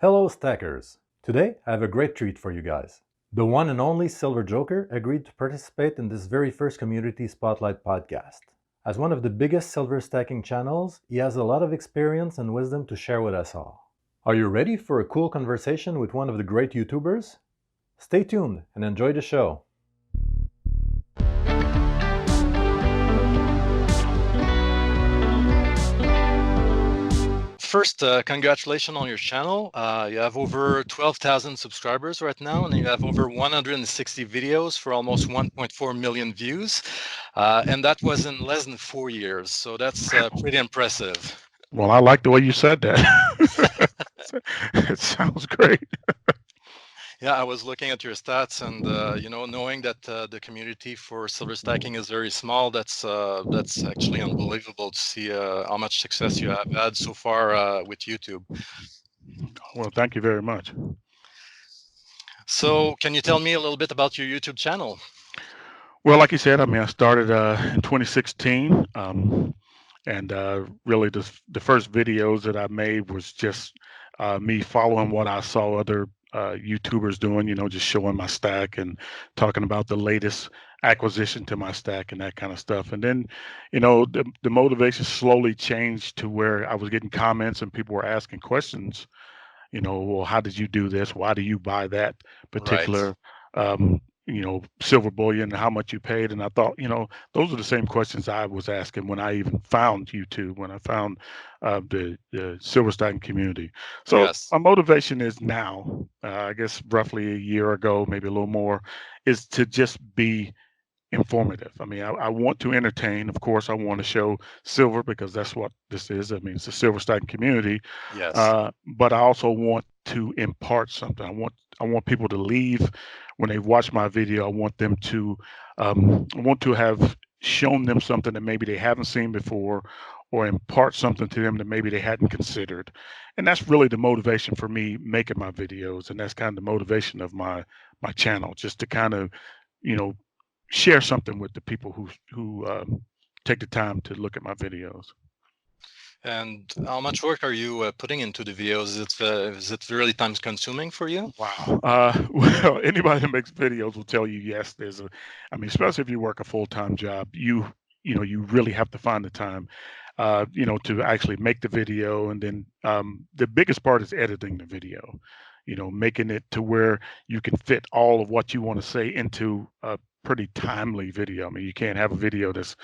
Hello Stackers! Today I have a great treat for you guys. The one and only Silver Joker agreed to participate in this very first Community Spotlight podcast. As one of the biggest silver stacking channels, he has a lot of experience and wisdom to share with us all. Are you ready for a cool conversation with one of the great YouTubers? Stay tuned and enjoy the show. First, congratulations on your channel. You have over 12,000 subscribers right now, and you have over 160 videos for almost 1.4 million views. And that was in less than 4 years, so that's pretty impressive. Well, I like the way you said that. It sounds great. Yeah, I was looking at your stats, and knowing that the community for silver stacking is very small, that's actually unbelievable to see how much success you have had so far with YouTube. Well, thank you very much. So, can you tell me a little bit about your YouTube channel? Well, like you said, I started in 2016, and really the first videos that I made was just me following what I saw other YouTubers doing, just showing my stack and talking about the latest acquisition to my stack and that kind of stuff. And then, the motivation slowly changed to where I was getting comments and people were asking questions, well, how did you do this? Why do you buy that Right. particular, silver bullion, how much you paid? And I thought, those are the same questions I was asking when I even found YouTube, when I found the silver stacking community. So Yes. my motivation is now, I guess roughly a year ago, maybe a little more, is to just be informative. I want to entertain. Of course, I want to show silver because that's what this is. It's a silver stacking community. Yes. But I also want to impart something. I want people to leave when they watch my video. I want to have shown them something that maybe they haven't seen before, or impart something to them that maybe they hadn't considered. And that's really the motivation for me making my videos, and that's kind of the motivation of my channel, just to kind of you know share something with the people who take the time to look at my videos. And how much work are you putting into the videos? Is it really time consuming for you? Wow. Well, anybody that makes videos will tell you yes. Especially if you work a full-time job, you really have to find the time, to actually make the video, and then the biggest part is editing the video. Making it to where you can fit all of what you want to say into a pretty timely video. You can't have a video that's,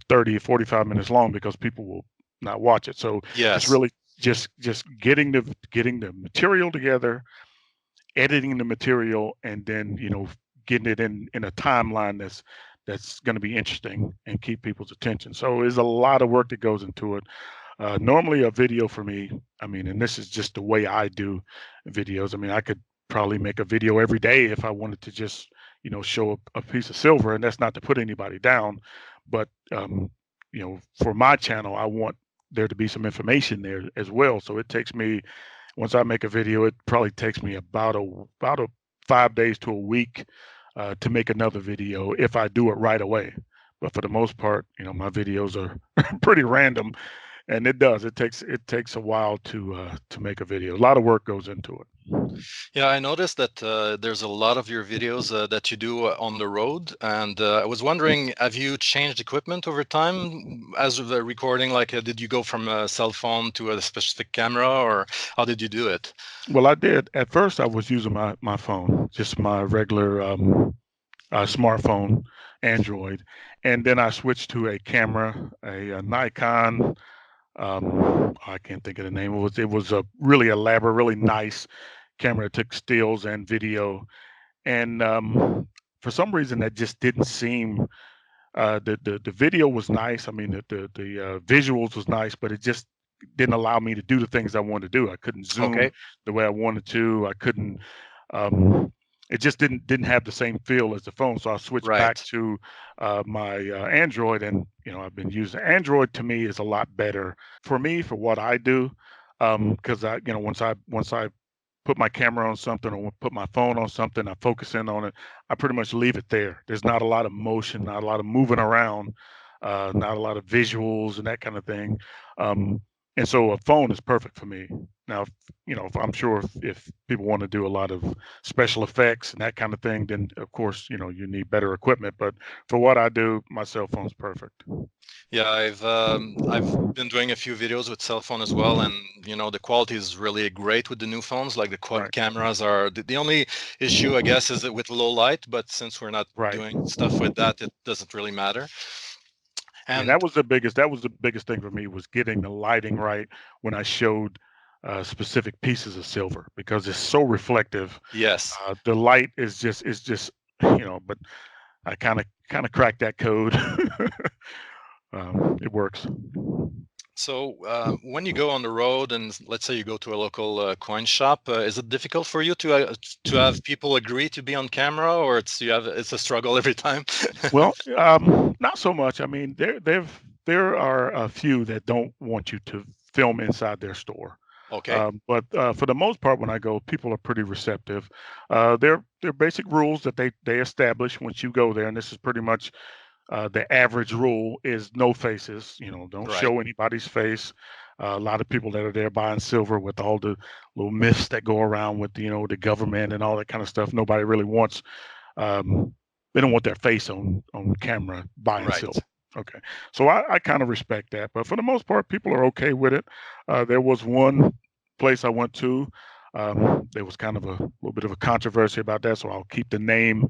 30 or 45 minutes long because people will not watch it. So it's Yes. really just getting the material together, editing the material, and then getting it in a timeline that's going to be interesting and keep people's attention. So there's a lot of work that goes into it. Normally a video for me, and this is just the way I do videos. I could probably make a video every day if I wanted to just show a piece of silver, and that's not to put anybody down, but for my channel, I want there to be some information there as well. So it takes me, once I make a video, it probably takes me about a 5 days to a week to make another video if I do it right away. But for the most part, my videos are pretty random, and it takes a while to make a video. A lot of work goes into it. Yeah, I noticed that there's a lot of your videos that you do on the road, and I was wondering, have you changed equipment over time as of the recording? Like, did you go from a cell phone to a specific camera, or how did you do it? Well, I did. At first, I was using my phone, just my regular smartphone, Android, and then I switched to a camera, a Nikon. I can't think of the name. It was a really elaborate, really nice camera that took stills and video, and for some reason that just didn't seem. The video was nice. The visuals was nice, but it just didn't allow me to do the things I wanted to do. I couldn't zoom Okay. the way I wanted to. I couldn't. Um, it just didn't have the same feel as the phone. So I switched back Right. to my Android, and I've been using Android. To me, is a lot better for me for what I do, because once I put my camera on something or put my phone on something, I focus in on it. I pretty much leave it there. There's not a lot of motion, not a lot of moving around, not a lot of visuals and that kind of thing. Um, and so a phone is perfect for me. Now, if I'm sure if people want to do a lot of special effects and that kind of thing, then of course, you need better equipment. But for what I do, my cell phone's perfect. Yeah, I've been doing a few videos with cell phone as well, and the quality is really great with the new phones. Like the quad Right, cameras are the only issue, I guess, is that with low light. But since we're not right. doing stuff with that, it doesn't really matter. Yeah, And that was the biggest thing for me was getting the lighting right when I showed specific pieces of silver because it's so reflective. yes. The light is just but I kind of cracked that code. It works. So when you go on the road and let's say you go to a local coin shop, is it difficult for you to have people agree to be on camera, or it's a struggle every time? Well, not so much. I mean, there are a few that don't want you to film inside their store. Okay, But for the most part, when I go, people are pretty receptive. There are basic rules that they establish once you go there, and this is pretty much the average rule is no faces. Don't right, show anybody's face. A lot of people that are there buying silver with all the little myths that go around with the government and all that kind of stuff. Nobody really wants. They don't want their face on camera buying silver. right. Okay, so I kind of respect that, but for the most part, people are okay with it. There was one place I went to. There was kind of a little bit of a controversy about that, so I'll keep the name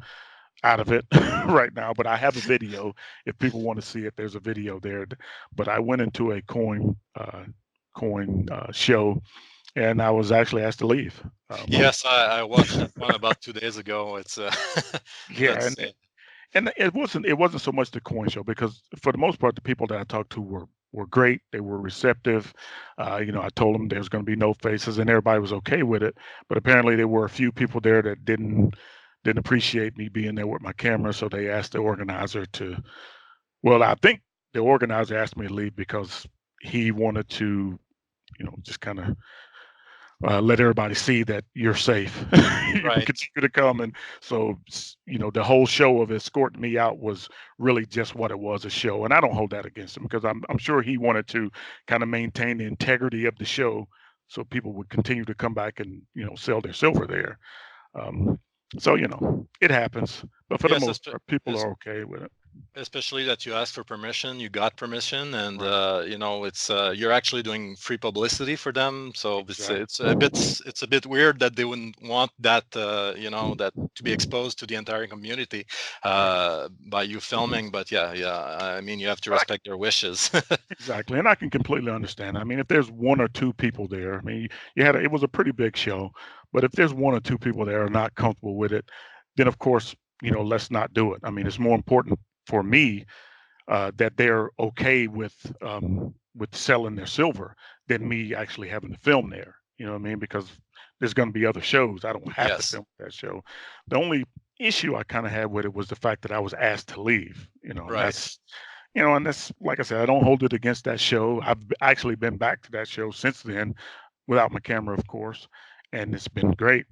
out of it right now, but I have a video. If people want to see it, there's a video there. But I went into a coin show, and I was actually asked to leave. Yes, I watched that one about 2 days ago. It's Yeah, that's and it wasn't so much the coin show because for the most part, the people that I talked to were great. They were receptive. I told them there's going to be no faces, and everybody was okay with it. But apparently, there were a few people there that didn't appreciate me being there with my camera, so they asked the organizer to. Well, I think the organizer asked me to leave because he wanted to, just kind of let everybody see that you're safe. You can right. continue to come, and so the whole show of escorting me out was really just what it was, a show. And I don't hold that against him because I'm sure he wanted to kind of maintain the integrity of the show, so people would continue to come back and sell their silver there. Um, so it happens, but for the Yes, most part, people are okay with it. especially that you asked for permission, you got permission, and Right. it's you're actually doing free publicity for them. So Exactly. it's a bit weird that they wouldn't want that that to be exposed to the entire community Right. by you filming. But yeah, I mean you have to But I respect their wishes. Exactly, and I can completely understand. I mean, if there's one or two people there, I mean, it was a pretty big show, but if there's one or two people there are not comfortable with it, then of course, let's not do it. I mean, it's more important for me that they're okay with selling their silver than me actually having to film there. You know what I mean? Because there's going to be other shows. I don't have to Yes, film that show. The only issue I kind of had with it was the fact that I was asked to leave. And right. that's like I said, I don't hold it against that show. I've actually been back to that show since then, without my camera, of course, and it's been great.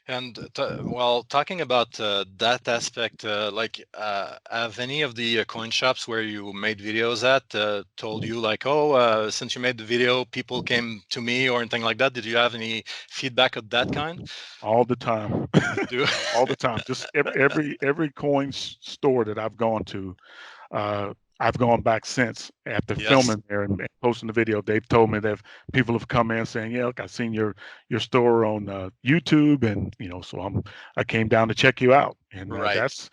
And well, talking about that aspect, have any of the coin shops where you made videos at told you like, oh, since you made the video, people came to me or anything like that? Did you have any feedback of that kind? All the time, You do? all the time. Just every coin store that I've gone to, I've gone back since after Yes, filming there and posting the video. They've told me that people have come in saying, "Yeah, look, I've seen your store on YouTube, and so I came down to check you out." And right. that's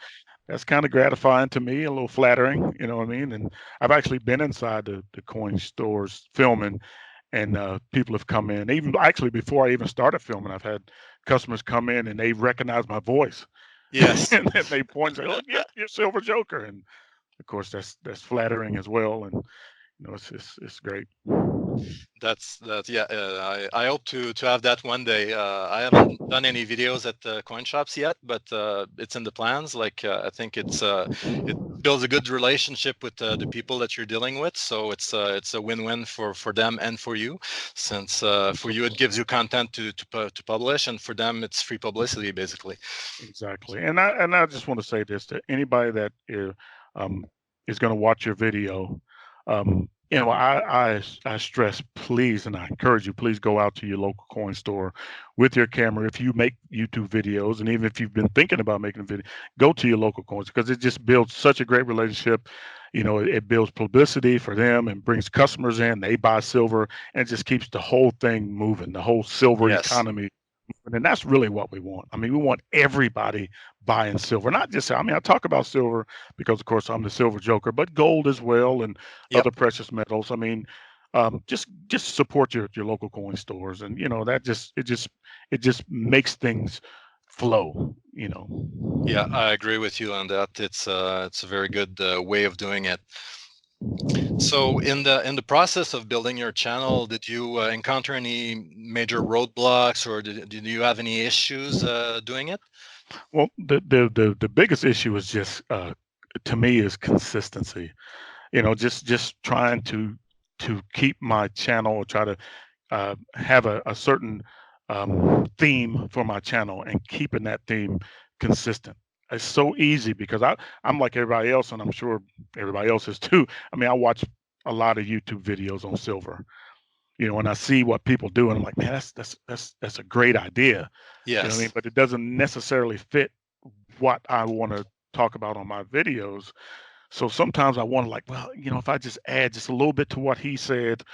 kind of gratifying to me, a little flattering, you know what I mean? And I've actually been inside the coin stores filming, and people have come in. Even actually before I even started filming, I've had customers come in and they recognize my voice, Yes. and then they point and say, "Look, yep, you're Silver Joker," and of course, that's flattering as well, and it's great. Yeah. I hope to have that one day. I haven't done any videos at coin shops yet, but it's in the plans. Like I think it builds a good relationship with the people that you're dealing with. So it's a win-win for them and for you, since for you it gives you content to publish, and for them it's free publicity basically. Exactly, and I just want to say this to anybody that um, is going to watch your video. I stress, please, and I encourage you, please go out to your local coin store with your camera. If you make YouTube videos, and even if you've been thinking about making a video, go to your local coins, because it just builds such a great relationship. It builds publicity for them and brings customers in. They buy silver, and it just keeps the whole thing moving, the whole silver Yes. economy. And that's really what we want. I mean, we want everybody buying silver, not just, I mean, I talk about silver because, of course, I'm the silver joker, but gold as well and Yep. other precious metals. I mean, just support your local coin stores, and that it just makes things flow. Yeah, I agree with you on that. It's a very good way of doing it. So in the process of building your channel, did you encounter any major roadblocks, or did you have any issues doing it? Well, the biggest issue is just to me is consistency. Just trying to keep my channel, or try to have a certain theme for my channel, and keeping that theme consistent. It's so easy because I'm like everybody else, and I'm sure everybody else is too. I mean, I watch a lot of YouTube videos on silver, and I see what people do, and I'm like, man, that's a great idea. You know what I mean? Yes. But it doesn't necessarily fit what I want to talk about on my videos. So sometimes I want to, like, well, if I just add just a little bit to what he said,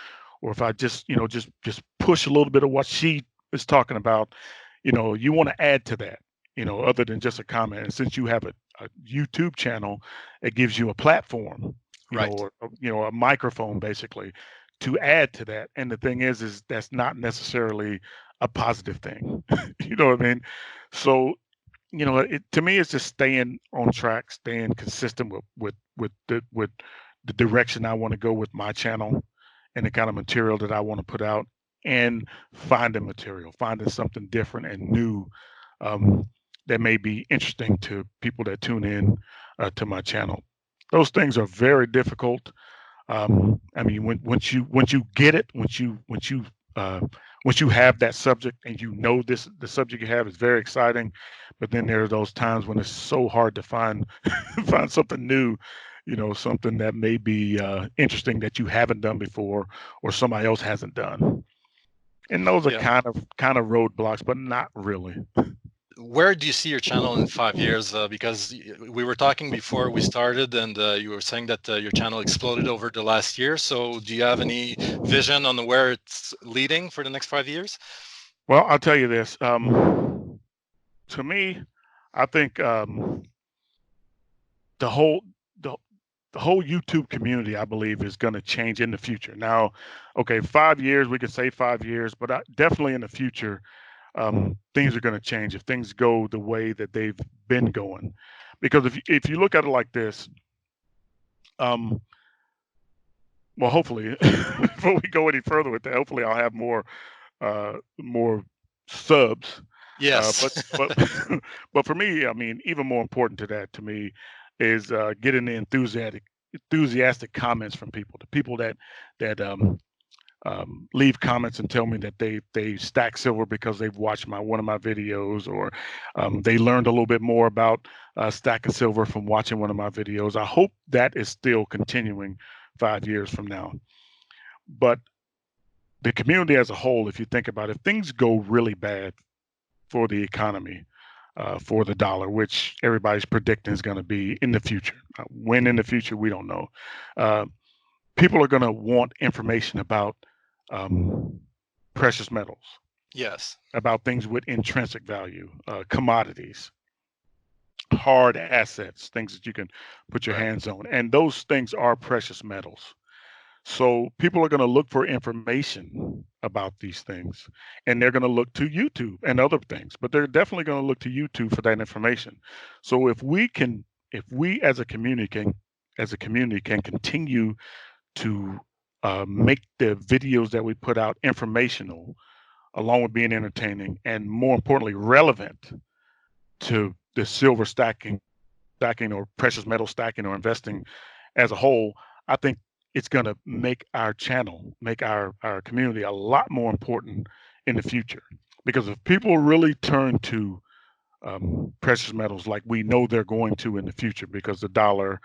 or if I just push a little bit of what she is talking about, you want to add to that, other than just a comment. And since you have a YouTube channel, it gives you a platform, Right. or a microphone basically to add to that. And the thing is that's not necessarily a positive thing. You know what I mean? So to me, it's just staying on track, staying consistent with the direction I want to go with my channel, and the kind of material that I want to put out, and finding something different and new, um, that may be interesting to people that tune in to my channel. Those things are very difficult. I mean, once you get it, uh, once you have that subject, and the subject you have is very exciting, but then there are those times when it's so hard to find find something new, something that may be interesting that you haven't done before, or somebody else hasn't done. And those are Yeah. kind of roadblocks, but not really. Where do you see your channel in 5 years? Because we were talking before we started, and you were saying that your channel exploded over the last year. So do you have any vision on where it's leading for the next 5 years? Well, I'll tell you this. To me, I think the whole the the whole YouTube community, I believe, is going to change in the future. Now, okay, 5 years, we could say 5 years, but definitely in the future, things are going to change if things go the way that they've been going. Because if you look at it like this, um, well, hopefully, before we go any further with that, hopefully I'll have more subs. But Yes. but but for me, I mean, even more important to that, to me, is getting the enthusiastic comments from people, the people that leave comments and tell me that they stack silver because they've watched one of my videos, or they learned a little bit more about stacking silver from watching one of my videos. I hope that is still continuing 5 years from now. But the community as a whole, if you think about it, if things go really bad for the economy, for the dollar, which everybody's predicting is going to be in the future. When in the future, we don't know. Uh, People are going to want information about um, precious metals, Yes. about things with intrinsic value, commodities, hard assets, things that you can put your Right. hands on. And those things are precious metals. So people are going to look for information about these things, and they're going to look to YouTube and other things, but they're definitely going to look to YouTube for that information. So if we as a community can continue to make the videos that we put out informational, along with being entertaining, and more importantly, relevant to the silver stacking or precious metal stacking or investing as a whole, I think it's going to make our channel, make our community a lot more important in the future. Because if people really turn to precious metals like we know they're going to in the future, because the dollar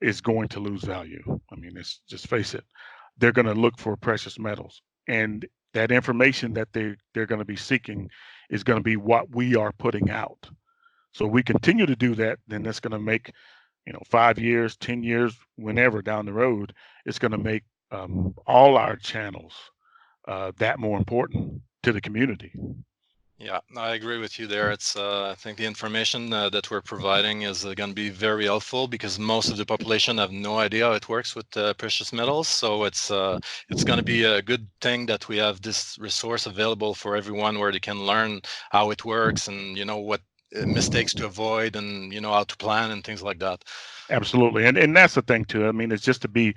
is going to lose value. I mean, it's just face it. they're going to look for precious metals, and that information that they're going to be seeking is going to be what we are putting out. So we continue to do that, then that's going to make, 5 years, 10 years, whenever down the road, it's going to make all our channels that more important to the community. Yeah, I agree with you there. I think the information that we're providing is going to be very helpful because most of the population have no idea how it works with precious metals. So it's going to be a good thing that we have this resource available for everyone where they can learn how it works and what mistakes to avoid and how to plan and things like that. Absolutely, and that's the thing too. I mean, it's just to be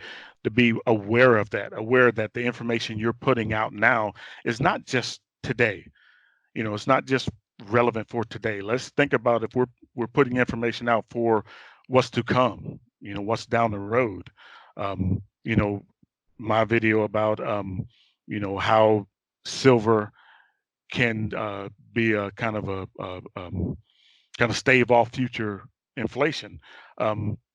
aware of that, aware that the information you're putting out now is not just today. It's not just relevant for today. Let's think about if we're putting information out for what's to come, what's down the road. Um, you know, my video about how silver can be a kind of kind of stave off future inflation.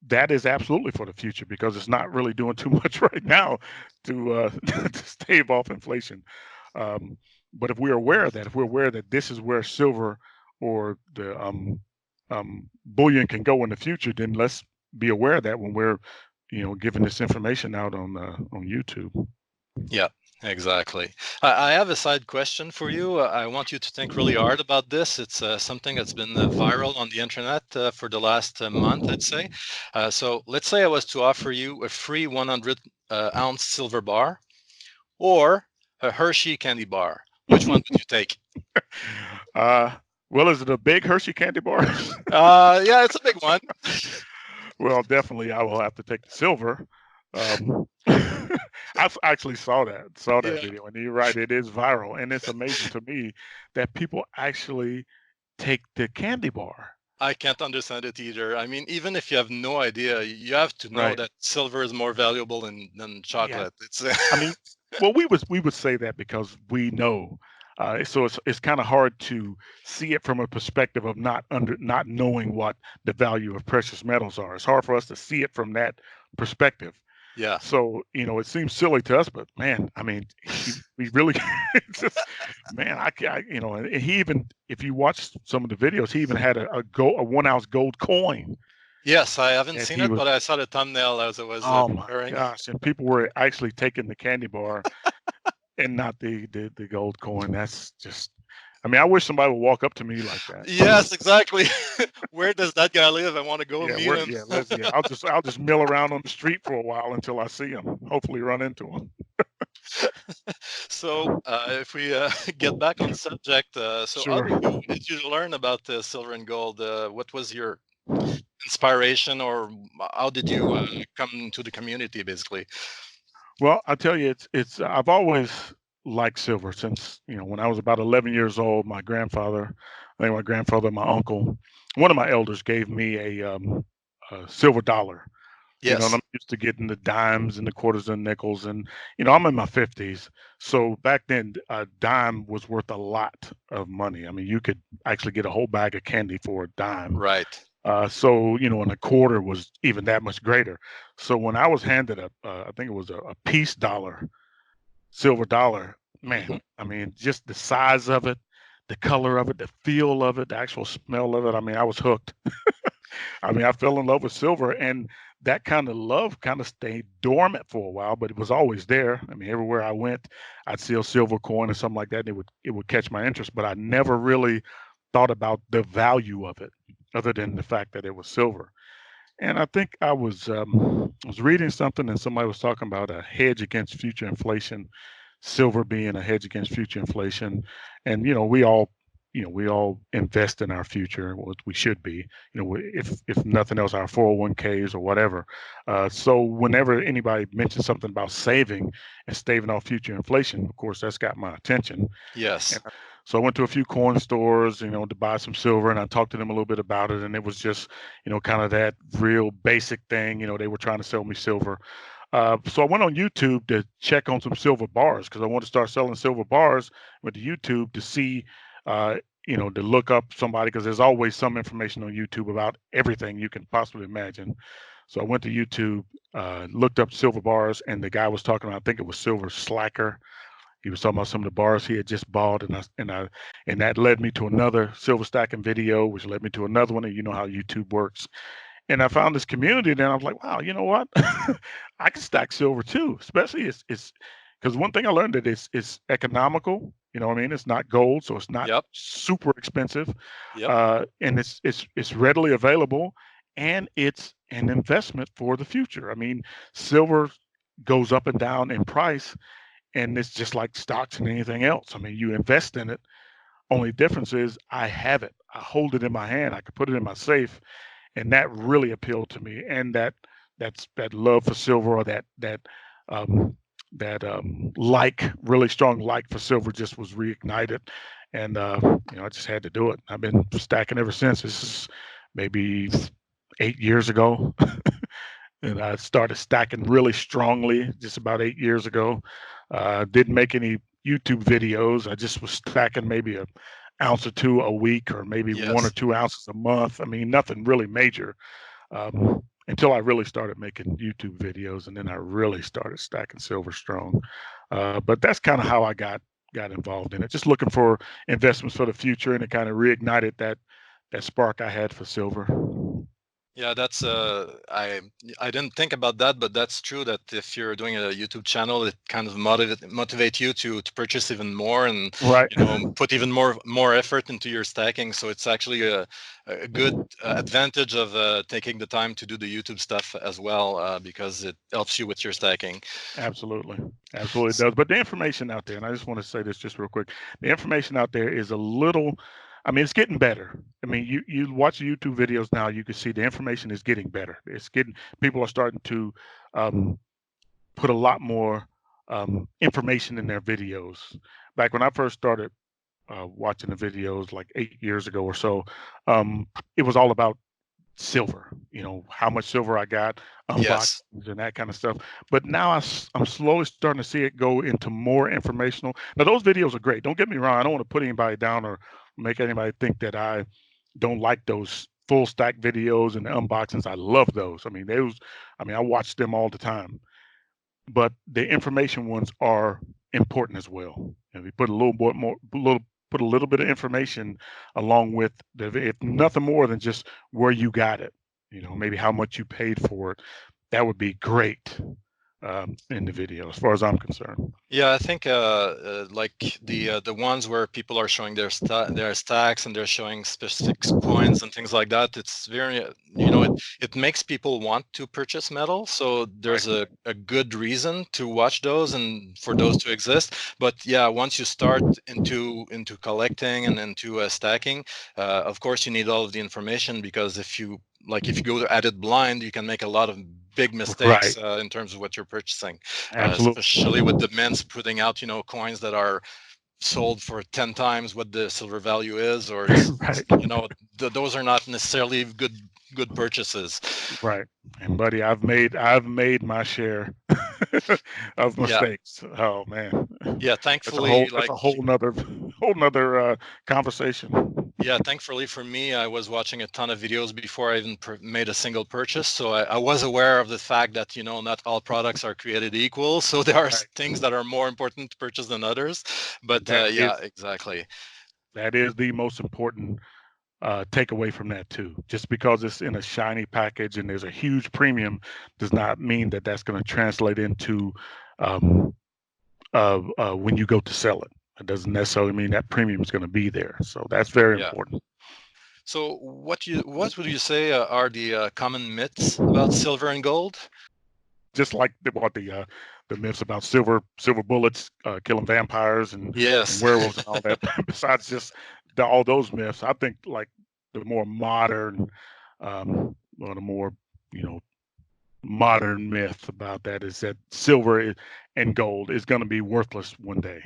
That is absolutely for the future because it's not really doing too much right now to to stave off inflation. Um, but if we're aware of that, if we're aware that this is where silver or the bullion can go in the future, then let's be aware of that when we're, giving this information out on YouTube. Yeah, exactly. I have a side question for you. I want you to think really hard about this. It's something that's been viral on the internet for the last month, I'd say. So let's say I was to offer you a free 100-ounce silver bar or a Hershey candy bar. Which one would you take? Well, is it a big Hershey candy bar? Yeah, it's a big one. Well, definitely, I will have to take the silver. I actually saw that Yeah. video, and you're right, it is viral, and it's amazing to me that people actually take the candy bar. I can't understand it either. I mean, even if you have no idea, you have to know Right. that silver is more valuable than Yeah. chocolate. It's I mean, well, we would say that because we know. So it's kind of hard to see it from a perspective of not knowing what the value of precious metals are. It's hard for us to see it from that perspective. yeah. So it seems silly to us, but man, I mean, we really it's just, man, and he even, if you watch some of the videos, he even had a 1 ounce gold coin Yes, I haven't that seen he it, was. but I saw the thumbnail as it was Oh my preparing. gosh! And people were actually taking the candy bar and not the gold coin. That's just. I mean, I wish somebody would walk up to me like that. Yes, exactly. Where does that guy live? I want to go Yeah, meet him. I'll just mill around on the street for a while until I see him. Hopefully, run into him. So, if we get back on subject, so how Sure. did you learn about silver and gold? What was your inspiration, or how did you come to the community, basically? Well, I tell you, it's I've always liked silver since when I was about 11 years old. My grandfather, my uncle, one of my elders gave me a silver dollar. And Yes. I'm used to getting the dimes and the quarters and nickels, and I'm in my 50s, so back then a dime was worth a lot of money. I mean, you could actually get a whole bag of candy for a dime. Right. So and a quarter was even that much greater. So when I was handed I think it was a peace dollar, silver dollar, Hmm. man, I mean, just the size of it, the color of it, the feel of it, the actual smell of it. I mean, I was hooked. I mean, I fell in love with silver, and that kind of love kind of stayed dormant for a while, but it was always there. I mean, everywhere I went, I'd see a silver coin or something like that, and it would catch my interest. But I never really thought about the value of it, other than the fact that it was silver. And I think I was reading something, and somebody was talking about a hedge against future inflation, silver being a hedge against future inflation. And we all invest in our future, what we should be. If nothing else, our 401ks or whatever. So whenever anybody mentions something about saving and staving off future inflation, of course, that's got my attention. Yes. And so I went to a few coin stores, to buy some silver, and I talked to them a little bit about it. And it was just, kind of that real basic thing. They were trying to sell me silver. So I went on YouTube to check on some silver bars because I want to start selling silver bars. Went to YouTube to see, uh, to look up somebody because there's always some information on YouTube about everything you can possibly imagine. So I went to YouTube, looked up silver bars, and the guy was talking about, I think it was Silver Slacker. He was talking about some of the bars he had just bought, and that led me to another silver stacking video, which led me to another one. And you know how YouTube works. And I found this community, and I was like, wow, you know what? I can stack silver too. Especially it's because one thing I learned that it's economical. You know what I mean? It's not gold, so it's not Yep. super expensive, Yep. and it's readily available, and it's an investment for the future. I mean, silver goes up and down in price, and it's just like stocks and anything else. I mean, you invest in it. Only difference is I have it. I hold it in my hand. I can put it in my safe, and that really appealed to me. And that love for silver, or um, really strong like for silver, just was reignited. And I just had to do it. I've been stacking ever since. This is maybe 8 years ago. And I started stacking really strongly just about 8 years ago. Didn't make any YouTube videos. I just was stacking maybe an ounce or two a week, or maybe 1 or 2 ounces a month. I mean, nothing really major, until I really started making YouTube videos, and then I really started stacking silver strong. But that's kind of how I got involved in it. Just looking for investments for the future, and it kind of reignited that spark I had for silver. Yeah, that's I didn't think about that, but that's true that if you're doing a YouTube channel, it kind of motivate you to purchase even more, and Right. put even more effort into your stacking. So it's actually a good advantage of taking the time to do the YouTube stuff as well, because it helps you with your stacking. Absolutely. Absolutely does. But the information out there, and I just want to say this just real quick, the information out there is a little, I mean, it's getting better. I mean, you watch YouTube videos now, you can see the information is getting better. People are starting to put a lot more information in their videos. Back when I first started watching the videos like 8 years ago or so, it was all about silver, how much silver I got, Yes. unboxings and that kind of stuff. But now I'm slowly starting to see it go into more informational. Now, those videos are great. Don't get me wrong. I don't want to put anybody down or make anybody think that I don't like those full stack videos and the unboxings. I love those. I mean, I watch them all the time. But the information ones are important as well. And we put a little bit more, put a little bit of information along with if nothing more than just where you got it, maybe how much you paid for it. That would be great in the video, as far as I'm concerned. Yeah, I think like the ones where people are showing their stacks, and they're showing specific coins and things like that. It's very it makes people want to purchase metal. So there's a good reason to watch those and for those to exist. But yeah, once you start into collecting and into stacking, of course you need all of the information, because if you go at it blind, you can make a lot of big mistakes in terms of what you're purchasing, especially with the mints putting out coins that are sold for 10 times what the silver value is, or those are not necessarily good purchases. Right. And buddy, I've made my share of mistakes. Yeah. Oh man. Yeah, thankfully, that's a whole nother conversation. Yeah, thankfully for me, I was watching a ton of videos before I even made a single purchase. So I was aware of the fact that, not all products are created equal. So there are things that are more important to purchase than others. But exactly. That is the most important takeaway from that too. Just because it's in a shiny package and there's a huge premium does not mean that that's going to translate into when you go to sell it. It doesn't necessarily mean that premium is going to be there. So that's very important. So what would you say are the common myths about silver and gold? Just like the myths about silver bullets killing vampires and werewolves and all that. Besides just all those myths, I think like the more modern, or the more modern myth about that is that silver and gold is going to be worthless one day.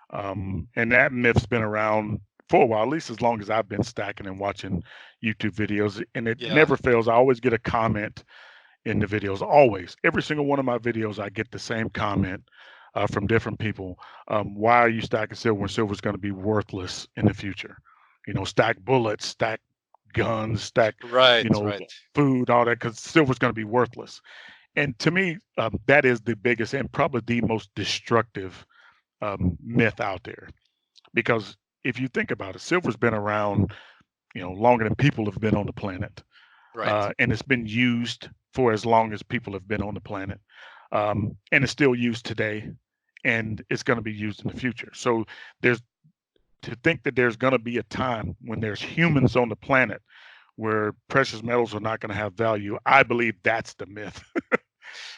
And that myth's been around for a while, at least as long as I've been stacking and watching YouTube videos, and it never fails. I always get a comment in the videos, always. Every single one of my videos, I get the same comment from different people. Why are you stacking silver when silver is going to be worthless in the future? Stack bullets, stack guns, stack, Right, right. food, all that, because silver's going to be worthless. And to me, that is the biggest and probably the most destructive myth out there. Because if you think about it, silver's been around, longer than people have been on the planet, Right. and it's been used for as long as people have been on the planet, and it's still used today, and it's going to be used in the future. So there's to think that there's going to be a time when there's humans on the planet where precious metals are not going to have value. I believe that's the myth.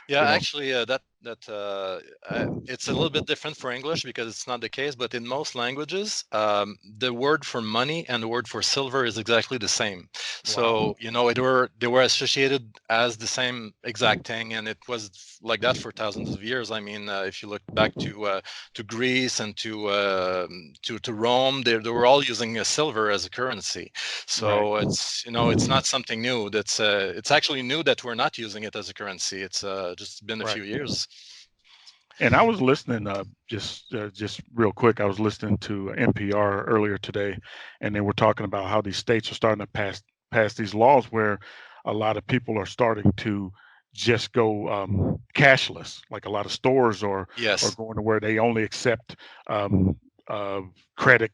Yeah, you know, actually, it's a little bit different for English because it's not the case. But in most languages, the word for money and the word for silver is exactly the same. wow. So they were associated as the same exact thing, and it was like that for thousands of years. I mean, if you look back to Greece and to Rome, they were all using silver as a currency. Right. So it's not something new. It's actually new that we're not using it as a currency. It's just been a Right. few years. And I was listening, just real quick. I was listening to NPR earlier today, and they were talking about how these states are starting to pass these laws where a lot of people are starting to just go cashless. Like a lot of stores are Yes, going to where they only accept um, uh, credit,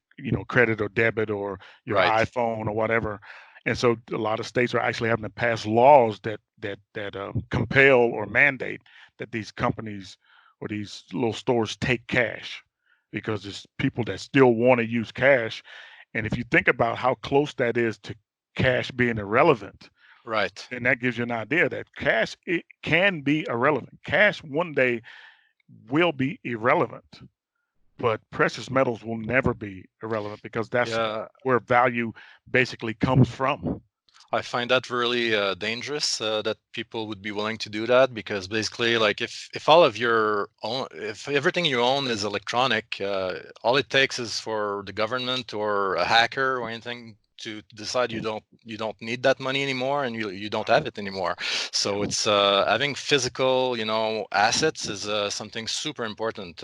credit or debit or your right, iPhone or whatever. And so a lot of states are actually having to pass laws that compel or mandate that these companies or these little stores take cash, because there's people that still want to use cash. And if you think about how close that is to cash being irrelevant, right. then that gives you an idea that cash, it can be irrelevant. Cash one day will be irrelevant, but precious metals will never be irrelevant because that's Yeah, where value basically comes from. I find that really dangerous that people would be willing to do that because basically, like if all of your own, if everything you own is electronic, all it takes is for the government or a hacker or anything to decide you don't need that money anymore and you don't have it anymore. Yeah. So it's having physical, assets is something super important.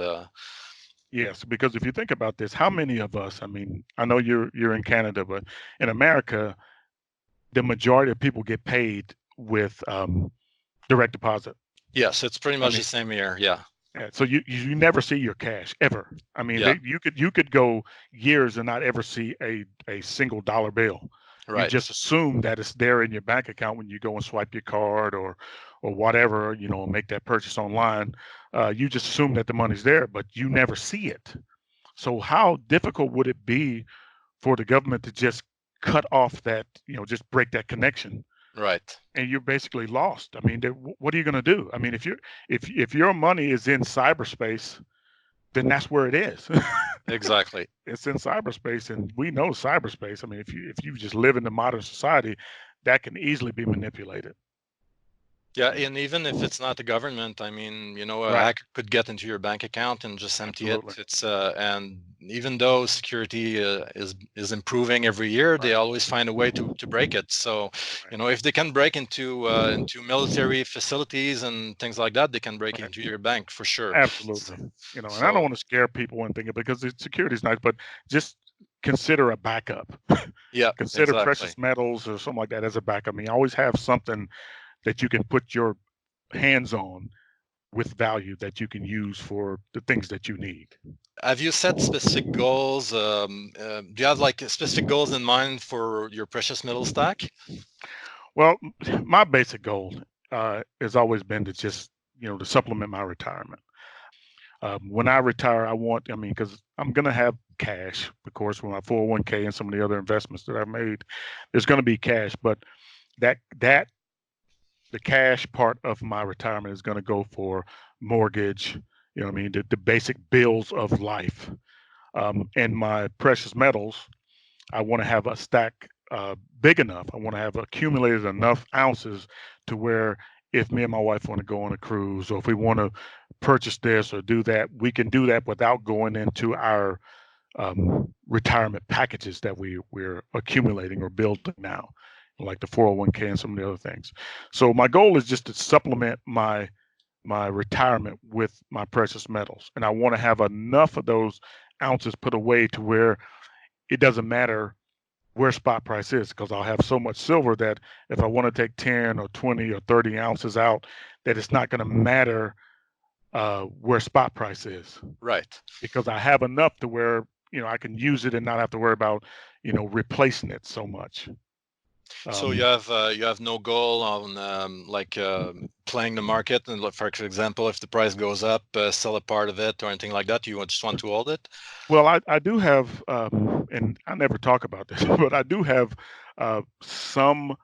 Yes, because if you think about this, how many of us, I mean, I know you're in Canada, but in America, the majority of people get paid with direct deposit. Yes, it's pretty I much mean, the same here. Yeah, so you never see your cash ever. I mean, yeah, you could go years and not ever see a single dollar bill. You right, just assume that it's there in your bank account when you go and swipe your card or whatever, make that purchase online. You just assume that the money's there, but you never see it. So how difficult would it be for the government to just cut off that, just break that connection, right. and you're basically lost? I mean, what are you going to do? I mean, if your money is in cyberspace, then that's where it is. Exactly. It's in cyberspace, and we know cyberspace. I mean, if you just live in the modern society, that can easily be manipulated. Yeah, and even if it's not the government, I mean, a Right. hacker could get into your bank account and just empty it. Absolutely. It's and even though security is improving every year, they Right. always find a way to break it. So, Right. if they can break into military facilities and things like that, they can break Right. into your bank for sure. Absolutely. And I don't So, want to scare people and think because the security is nice, but just consider a backup. yeah, Consider exactly. precious metals or something like that as a backup. I mean, always have something that you can put your hands on with value that you can use for the things that you need. Have you set specific goals? Do you have like specific goals in mind for your precious metal stack? Well, my basic goal has always been to just, to supplement my retirement. When I retire, I mean, because I'm going to have cash, of course, with my 401k and some of the other investments that I've made, there's going to be cash, but that the cash part of my retirement is going to go for mortgage, what I mean, the basic bills of life. And my precious metals, I want to have a stack big enough. I want to have accumulated enough ounces to where if me and my wife want to go on a cruise, or if we want to purchase this or do that, we can do that without going into our retirement packages that we're accumulating or building now, like the 401k and some of the other things. So my goal is just to supplement my retirement with my precious metals, and I want to have enough of those ounces put away to where it doesn't matter where spot price is, because I'll have so much silver that if I want to take 10 or 20 or 30 ounces out, that it's not going to matter where spot price is, Right. because I have enough to where, I can use it and not have to worry about, replacing it so much. So you have no goal on playing the market, and for example, if the price goes up, sell a part of it or anything like that. You just want to hold it. Well, I do have, and I never talk about this, but I do have some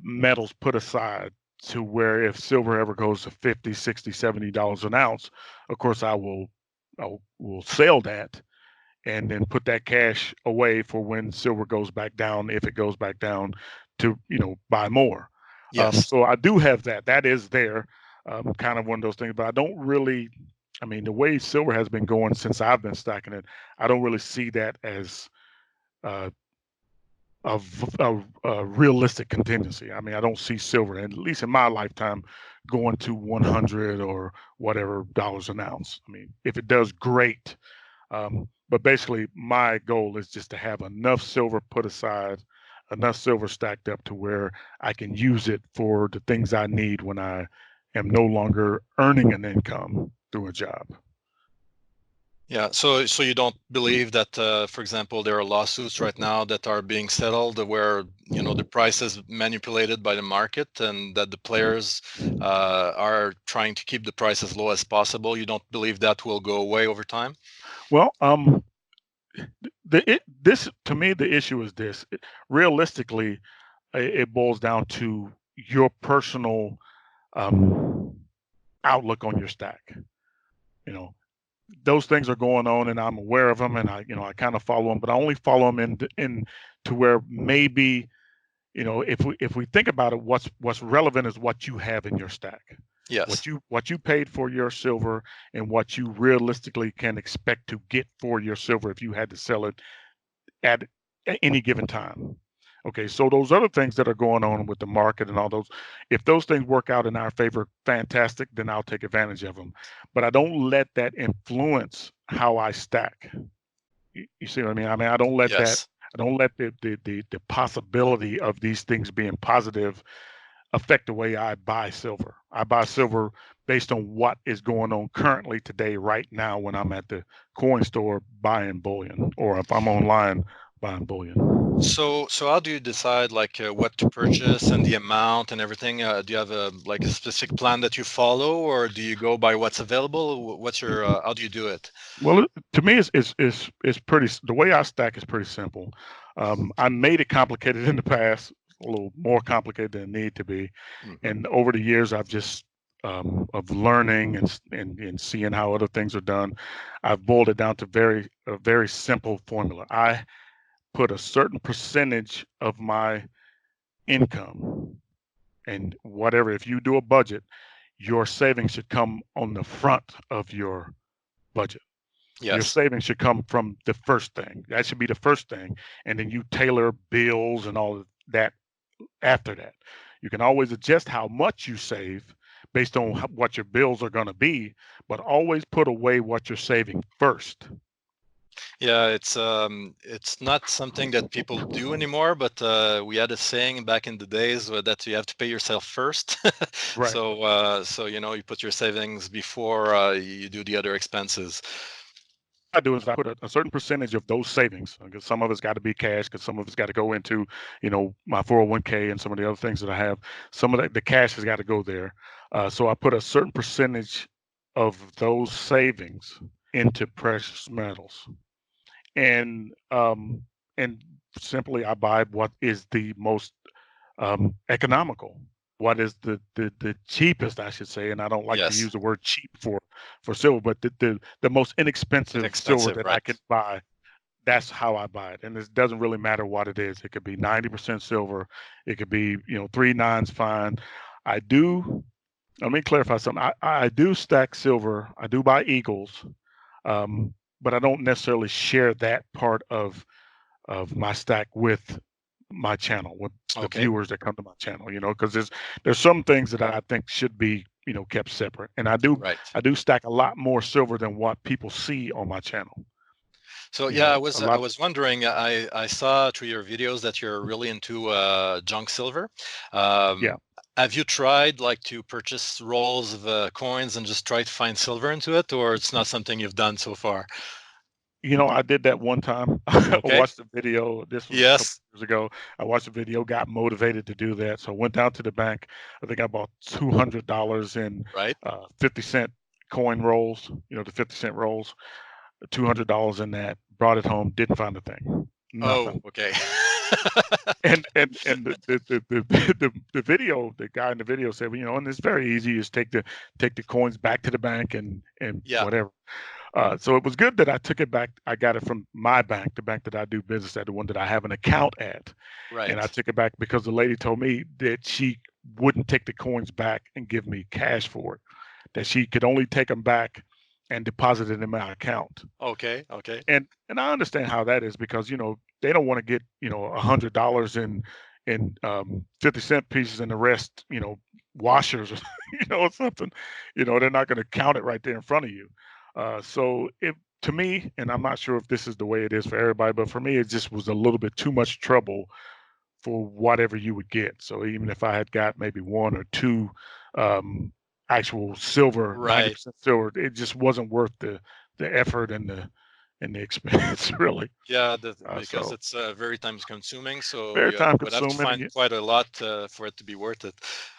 metals put aside to where if silver ever goes to 50, 60, $70 an ounce, of course I will sell that and then put that cash away for when silver goes back down, if it goes back down, to buy more. Yes. So I do have that. That is there, kind of one of those things. But I don't really. I mean, the way silver has been going since I've been stacking it, I don't really see that as uh, a realistic contingency. I mean, I don't see silver, at least in my lifetime, going to 100 or whatever dollars an ounce. I mean, if it does, great. But basically, my goal is just to have enough silver put aside, enough silver stacked up to where I can use it for the things I need when I am no longer earning an income through a job. Yeah. So you don't believe that, for example, there are lawsuits right now that are being settled where the price is manipulated by the market, and that the players are trying to keep the price as low as possible. You don't believe that will go away over time? Well, this to me, the issue is this. Realistically, it boils down to your personal outlook on your stack. You know, those things are going on, and I'm aware of them, and I kind of follow them, but I only follow them in to where maybe, if we think about it, what's relevant is what you have in your stack, Yes. what you paid for your silver, and what you realistically can expect to get for your silver if you had to sell it at any given time. Okay, so those other things that are going on with the market and all those, if those things work out in our favor, fantastic, then I'll take advantage of them. But I don't let that influence how I stack. You see what I mean? I mean, I don't let that. Yes. I don't let the possibility of these things being positive affect the way I buy silver. I buy silver based on what is going on currently today, right now, when I'm at the coin store buying bullion, or if I'm online buying bullion. So how do you decide what to purchase and the amount and everything? Do you have a specific plan that you follow, or do you go by what's available? What's your how do you do it? Well, to me, it's pretty. The way I stack is pretty simple. I made it complicated in the past, a little more complicated than it need to be, and over the years, I've just of learning and seeing how other things are done, I've boiled it down to a very simple formula. I put a certain percentage of my income, and whatever. If you do a budget, your savings should come on the front of your budget. Your Yes. savings should come from the first thing. That should be the first thing. And then you tailor bills and all of that after that. You can always adjust how much you save based on what your bills are going to be, but always put away what you're saving first. Yeah, it's not something that people do anymore, but we had a saying back in the days that you have to pay yourself first. Right. So you put your savings before you do the other expenses. I do is I put a certain percentage of those savings, because some of it's got to be cash, because some of it's got to go into, my 401k and some of the other things that I have. Some of the cash has got to go there. So I put a certain percentage of those savings into precious metals, and and simply I buy what is the most economical, what is the cheapest, I should say, and I don't like to Yes. use the word cheap for silver, but the most inexpensive silver Inexpensive, that I right? can buy. That's how I buy it, and it doesn't really matter what it is. It could be 90% silver, it could be 3 nines fine. I do. Let me clarify something. I do stack silver. I do buy eagles, but I don't necessarily share that part of my stack with my channel, with the Okay. viewers that come to my channel, because there's some things that I think should be, kept separate. And I do Right. I do stack a lot more silver than what people see on my channel. So You yeah, know, a I lot. was wondering. I saw through your videos that you're really into junk silver. Yeah. Have you tried like to purchase rolls of coins and just try to find silver into it, or it's not something you've done so far? I did that one time. I Okay. watched a video. This was a couple Yes. years ago. I watched a video, got motivated to do that. So I went down to the bank. I think I bought $200 in Right. 50-cent coin rolls, the 50-cent rolls, $200 in that, brought it home, didn't find a thing. Oh, Nothing. okay. And the video, the guy in the video said, well, and it's very easy. You just take the coins back to the bank and Yeah. whatever. So it was good that I took it back. I got it from my bank, the bank that I do business at, the one that I have an account at. And I Right. took it back because the lady told me that she wouldn't take the coins back and give me cash for it, that she could only take them back and deposit it in my account. Okay. Okay. And I understand how that is because they don't want to get $100 in 50-cent pieces and the rest washers or or something. They're not going to count it right there in front of you. So it to me, and I'm not sure if this is the way it is for everybody, but for me, it just was a little bit too much trouble for whatever you would get. So even if I had got maybe one or two um, actual silver, Right. 90% silver, it just wasn't worth the effort and the expense, really. Yeah, because So it's very time consuming, so very you time would have to consuming, and find quite a lot for it to be worth it.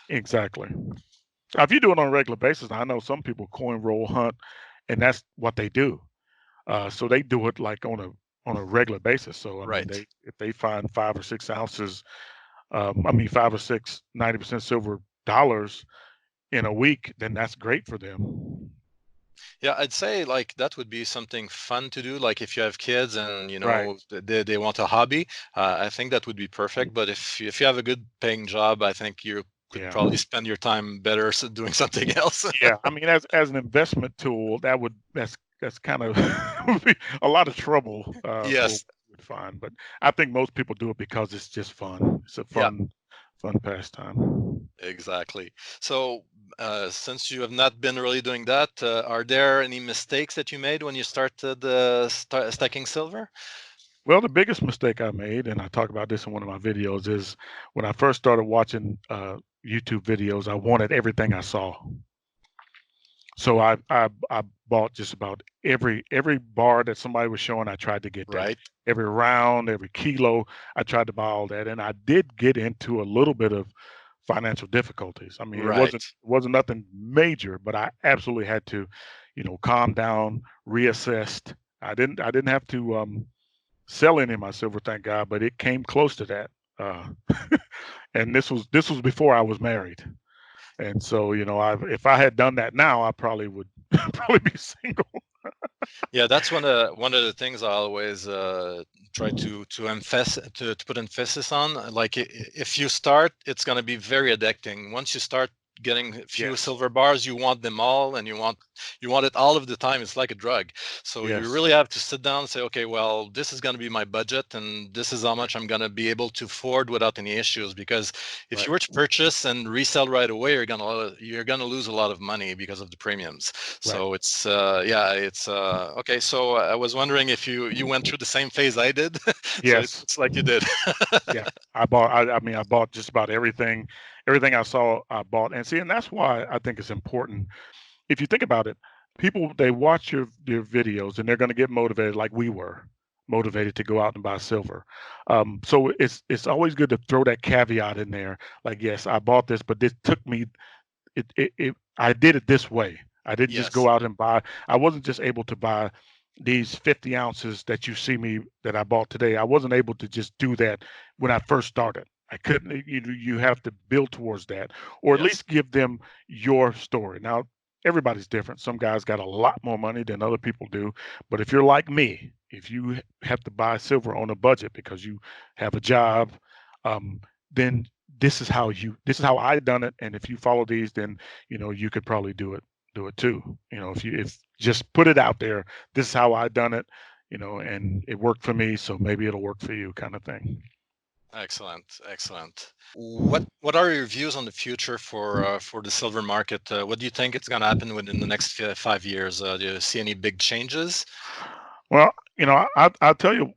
exactly. Now, if you do it on a regular basis, I know some people coin roll hunt, and that's what they do. So they do it like on a regular basis. So I mean, Right. they if they find 5 or 6 ounces, I mean 5 or 6 90% silver dollars in a week, then that's great for them. Yeah, I'd say like that would be something fun to do. Like if you have kids and Right. they want a hobby, I think that would be perfect. But if you have a good paying job, I think you could Yeah. probably spend your time better doing something else. Yeah. I mean, as an investment tool, that's kind of a lot of trouble for what Yes, you would find. But I think most people do it because it's just fun. It's a yeah, fun pastime. exactly. So since you have not been really doing that, are there any mistakes that you made when you started stacking silver? Well, the biggest mistake I made, and I talk about this in one of my videos, is when I first started watching YouTube videos, I wanted everything I saw. So I bought just about every bar that somebody was showing. I tried to get that. Right, Every round, every kilo, I tried to buy all that, and I did get into a little bit of financial difficulties. I mean, it wasn't right. wasn't nothing major, but I absolutely had to, calm down, reassessed. I didn't have to sell any of my silver, thank God, but it came close to that. Uh, and this was before I was married. And so, if I had done that now, I probably would probably be single. Yeah, that's one of the things I always try to put emphasis on. Like if you start, it's going to be very addicting. Once you start getting a few Yes. silver bars, you want them all, and you want it all of the time. It's like a drug. So you Yes. really have to sit down and say, okay, well, this is going to be my budget, and this is how Right. much I'm going to be able to afford without any issues. Because if Right. you were to purchase and resell right away, you're gonna lose a lot of money because of the premiums. Right. So it's yeah, it's okay. So I was wondering if you went through the same phase I did. So it Yes. looks like you did. Yeah. I bought just about everything I saw I bought. And see, and that's why I think it's important. If you think about it, people they watch your videos and they're going to get motivated like we were motivated to go out and buy silver. So it's always good to throw that caveat in there. Like, yes, I bought this, but this took me I did it this way. I didn't just Yes, go out and buy. I wasn't just able to buy these 50 ounces that you see me that I bought today. I wasn't able to just do that when I first started. I couldn't. You have to build towards that, or at yes, least give them your story. Now, everybody's different. Some guys got a lot more money than other people do, but if you're like me, if you have to buy silver on a budget because you have a job, um, then this is how I done it. And if you follow these, then you could probably do it too. If just put it out there, this is how I done it, and it worked for me, so maybe it'll work for you, kind of thing. excellent, excellent. What are your views on the future for the silver market? What do you think it's gonna happen within the next 5 years? Do you see any big changes? Well, I'll tell you,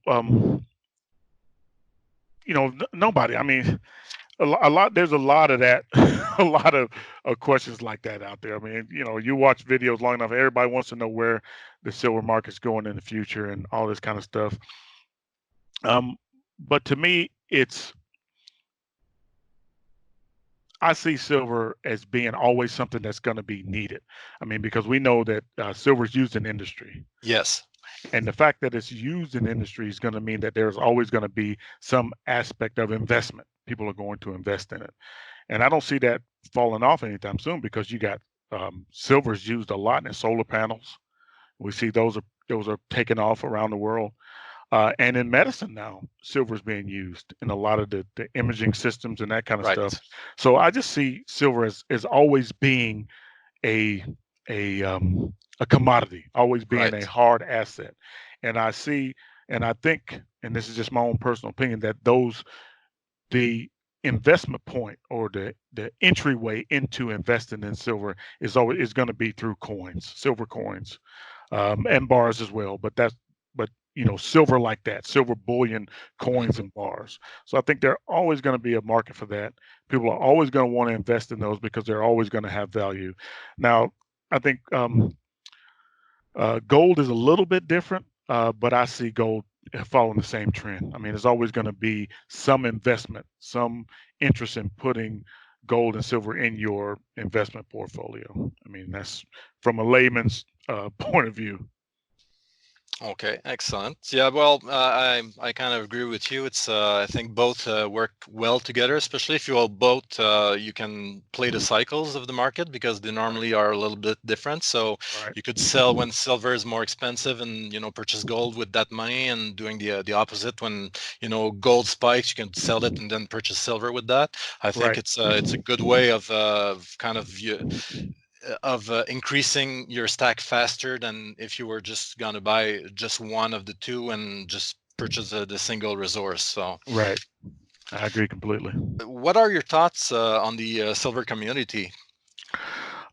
nobody. I mean, a lot. There's a lot of that, a lot of questions like that out there. I mean, you watch videos long enough, everybody wants to know where the silver market's going in the future and all this kind of stuff. But to me, I see silver as being always something that's going to be needed. I mean, because we know that silver is used in industry. Yes. And the fact that it's used in industry is going to mean that there's always going to be some aspect of investment. People are going to invest in it. And I don't see that falling off anytime soon because you got silver is used a lot in solar panels. We see those are taking off around the world. And in medicine now, silver is being used in a lot of the imaging systems and that kind of stuff. Right. So I just see silver as always being a a um, a commodity, always being a Right. hard asset. And I think, and this is just my own personal opinion, that the investment point or the entryway into investing in silver is going to be through coins, silver coins, and bars as well. But silver like that, silver bullion coins Mhm. and bars. So I think there's always going to be a market for that. People are always going to want to invest in those because they're always going to have value. Now, I think gold is a little bit different, but I see gold following the same trend. I mean, there's always going to be some investment, some interest in putting gold and silver in your investment portfolio. I mean, that's from a layman's point of view. Okay, excellent. Yeah, well, I kind of agree with you. It's I think both work well together, especially if you all both you can play the cycles of the market because they Right, normally are a little bit different. So right, you could sell when silver is more expensive and purchase gold with that money, and doing the opposite when gold spikes, you can sell it and then purchase silver with that. I think right. it's a good way of kind of increasing your stack faster than if you were just going to buy just one of the two and just purchase the single resource. So Right. I agree completely. what are your thoughts on the silver community?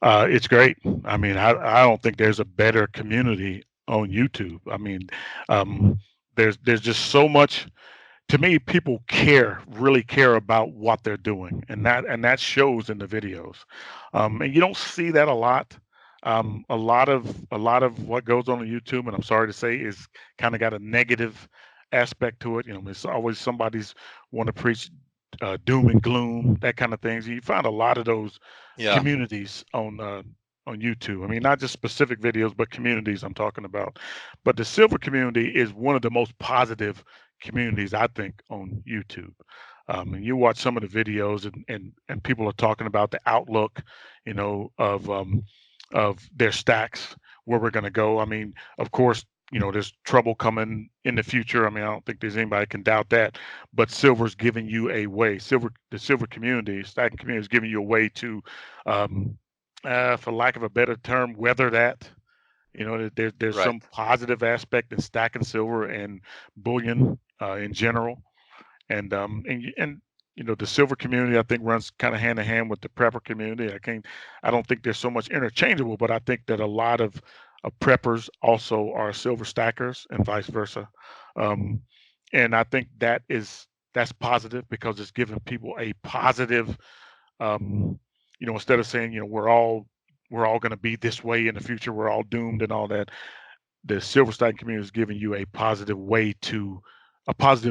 It's great. I mean, I don't think there's a better community on YouTube. I mean, there's just so much. To me, people really care about what they're doing, and that shows in the videos. And you don't see that a lot. A lot of what goes on YouTube, and I'm sorry to say, is kind of got a negative aspect to it. It's always somebody's want to preach doom and gloom, that kind of things. You find a lot of those Yeah. communities on YouTube. I mean, not just specific videos, but communities I'm talking about. But the silver community is one of the most positive communities I think on YouTube. And you watch some of the videos, and people are talking about the outlook, of their stacks, where we're going to go. I mean, of course, there's trouble coming in the future. I mean, I don't think there's anybody can doubt that. But silver's giving you a way. The silver community, stacking community, is giving you a way to, um, for lack of a better term, weather that. There's Right. some positive aspect in stacking silver and bullion in general, and the silver community I think runs kind of hand in hand with the prepper community. I don't think there's so much interchangeable, but I think that a lot of preppers also are silver stackers and vice versa, um, and I think that's positive because it's giving people a positive, um, instead of saying we're all going to be this way in the future, we're all doomed and all that. The silver stacking community is giving you a positive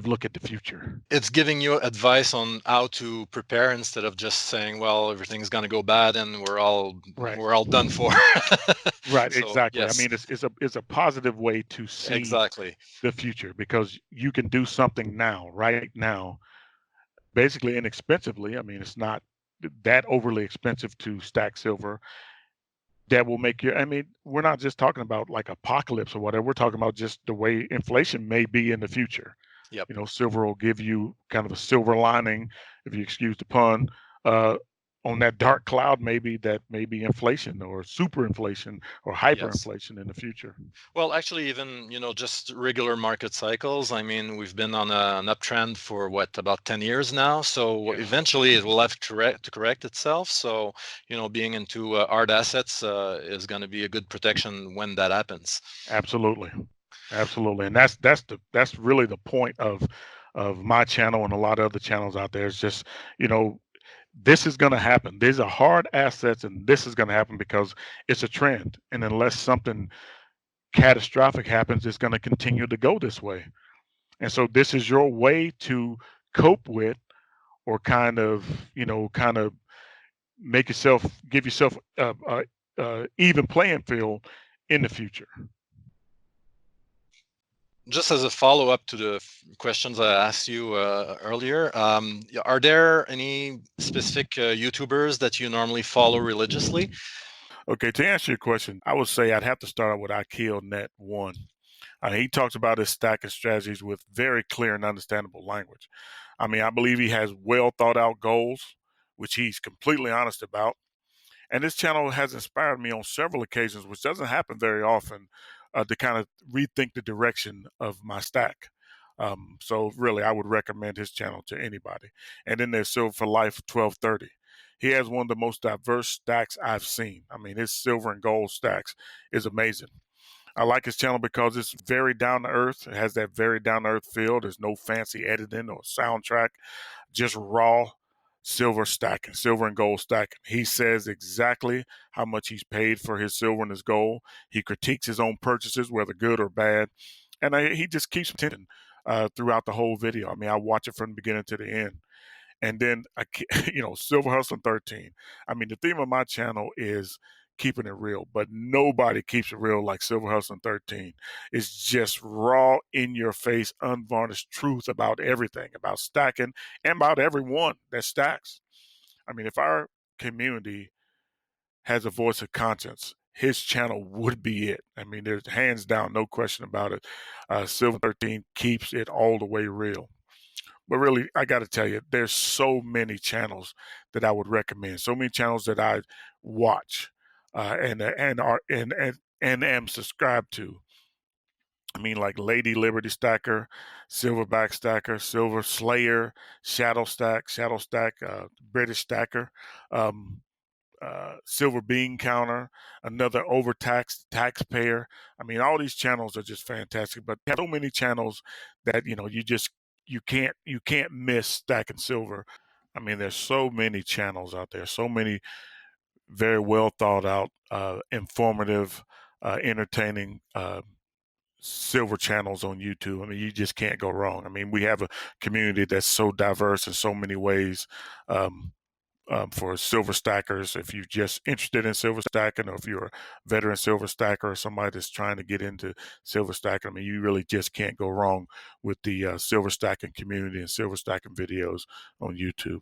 look at the future. It's giving you advice on how to prepare instead of just saying, well, everything's going to go bad and Right. we're all done for. Right, So exactly. I yes, mean, it's a positive way to see exactly. the future because you can do something now, right now, basically inexpensively. I mean, it's not that overly expensive to stack silver that will make you. I mean, we're not just talking about like apocalypse or whatever. We're talking about just the way inflation may be in the future. Yep. Silver will give you kind of a silver lining, if you excuse the pun, uh, on that dark cloud, maybe that may be inflation or superinflation or Yes. hyperinflation in the future. Well, actually, even, just regular market cycles. I mean, we've been on an uptrend for what, about 10 years now. So Yes, eventually it will have to correct itself. So, being into hard assets is going to be a good protection when that happens. absolutely. Absolutely, and that's really the point of my channel and a lot of other channels out there. Is just, you know, this is going to happen. These are hard assets, and this is going to happen because it's a trend. And unless something catastrophic happens, it's going to continue to go this way. And so this is your way to cope with, or kind of, kind of give yourself a even playing field in the future. Just as a follow-up to the questions I asked you earlier, are there any specific YouTubers that you normally follow religiously? Okay, to answer your question, I would say I'd have to start out with I Killed Net One. He talks about his stacking strategies with very clear and understandable language. I mean, I believe he has well thought out goals, which he's completely honest about. And this channel has inspired me on several occasions, which doesn't happen very often, to kind of rethink the direction of my stack. So really, I would recommend his channel to anybody. And then there's Silver for Life 1230. He has one of the most diverse stacks I've seen. I mean, his silver and gold stacks is amazing. I like his channel because it's very down to earth. It has that very down to earth feel. There's no fancy editing or soundtrack, just raw silver stacking, silver and gold stacking. He says exactly how much he's paid for his silver and his gold. He critiques his own purchases, whether good or bad, and he just keeps attention throughout the whole video. I mean, I watch it from the beginning to the end. And then, Silver Hustling 13. I mean, the theme of my channel is keeping it real, but nobody keeps it real like Silver Hustling 13. It's just raw, in your face, unvarnished truth about everything, about stacking, and about everyone that stacks. I mean, if our community has a voice of conscience, his channel would be it. I mean, there's hands down, no question about it. Silver 13 keeps it all the way real. But really, I got to tell you, there's so many channels that I would recommend. So many channels that I watch and am subscribed to. I mean, like Lady Liberty Stacker, Silverback Stacker, Silver Slayer, Shadow Stack, British Stacker, um, Silver Bean Counter, another overtaxed taxpayer. I mean, all these channels are just fantastic. But so many channels that you can't miss stacking silver. I mean, there's so many channels out there, so many very well thought out, informative, entertaining silver channels on YouTube. I mean, you just can't go wrong. I mean, we have a community that's so diverse in so many ways. For silver stackers, if you're just interested in silver stacking, or if you're a veteran silver stacker or somebody that's trying to get into silver stacking, I mean, you really just can't go wrong with the silver stacking community and silver stacking videos on YouTube.